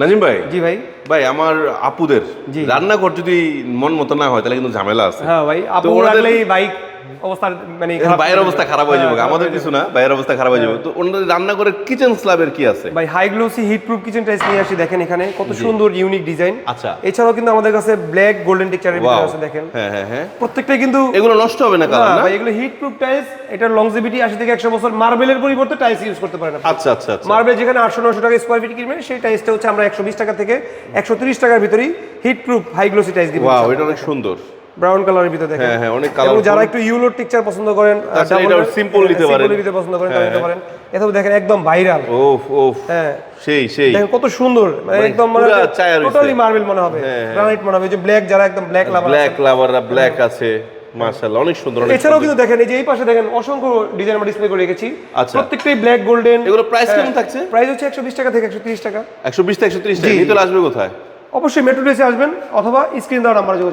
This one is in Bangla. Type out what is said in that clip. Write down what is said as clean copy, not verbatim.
নাজিম ভাই, জি ভাই। ভাই আমার আপুদের জি। রান্নাঘর যদি মন মতো না হয় তাহলে কিন্তু ঝামেলা আছে। হ্যাঁ ভাই, আপু ওনাদের- রাখলেই বাইক অবস্থা মানে খারাপ বাইরের হয়ে অবস্থা যাবে। খারাপ হয়ে যাবে, হ্যাঁ, আমাদের খারাপ কিছু হয়ে না, যাবে। বাইরের অবস্থা খারাপ হয়ে যাবে। তো ওনাদের রান্নাঘরের কিচেন স্ল্যাবের কি আছে? ভাই high glossy heat proof kitchen tiles নিয়ে আসি, দেখেন এখানে কত জি। সুন্দর ইউনিক ডিজাইন। আচ্ছা। এছাড়াও কিন্তু আমাদের কাছে ব্ল্যাক গোল্ডেন টেক্সচারের ভিতরে ওয়াও, আছে, দেখেন হ্যাঁ হ্যাঁ হ্যাঁ, প্রত্যেকটাই কিন্তু এগুলো নষ্ট হবে না কালার না? ভাই এগুলো হিট প্রুফ টাইলস, এটার লংজিভিটি 80 থেকে 100 বছর। মার্বেলের পরিবর্তে টাইলস ইউজ করতে পারেন আপনি। আচ্ছা আচ্ছা আচ্ছা, মার্বেল যেখানে 800-900 টাকা স্কয়ার ফিট কিনবেন, সেই টাইলসটা হচ্ছে আমরা 120 টাকা থেকে 130 টাকার ভিতরেই heat proof high glossy tiles দিব। ওয়াও, এটা অনেক সুন্দর। ব্রাউন কালারের ভিতরে দেখেন। হ্যাঁ হ্যাঁ, অনেক এবং কালারফুল। যারা একটু ইউলো টেক্সচার পছন্দ করেন, তাছাড়া এটা simple নিতে পারেন। সিম্পল নিতে পছন্দ করেন, তারা হ্যাঁ, নিতে পারেন। এটাও দেখেন একদম ভাইরাল। ওফ ওফ, হ্যাঁ সেই সেই। দেখেন কত সুন্দর, মানে একদম মানে পুরা চায়া রইছে। টোটালি মার্বেল মনে হবে, হ্যাঁ, হ্যাঁ। গ্রানাইট মনে হবে। যে ব্ল্যাক, যারা একদম ব্ল্যাক লাভার, ব্ল্যাক লাভাররা ব্ল্যাক আছে, মাশাআল্লাহ অনেক সুন্দর। অনেক এছাড়াও সুন্দর। কিন্তু দেখেন এই যে এই পাশে দেখেন অসংখ্য ডিজাইন আমরা ডিসপ্লে করে রেখেছি। আচ্ছা। প্রত্যেকটাই ব্ল্যাক গোল্ডেন। এগুলো প্রাইস কেমন থাকছে? প্রাইস হচ্ছে 120 টাকা থেকে 130 টাকা। 120 থেকে 130 টাকা। জি। নিতে হলে আসবে কোথায়? অবশ্যই মেট্রো রেসে আসবেন অথবা স্ক্রিন দেওয়া নাম্বারে যোগাযোগ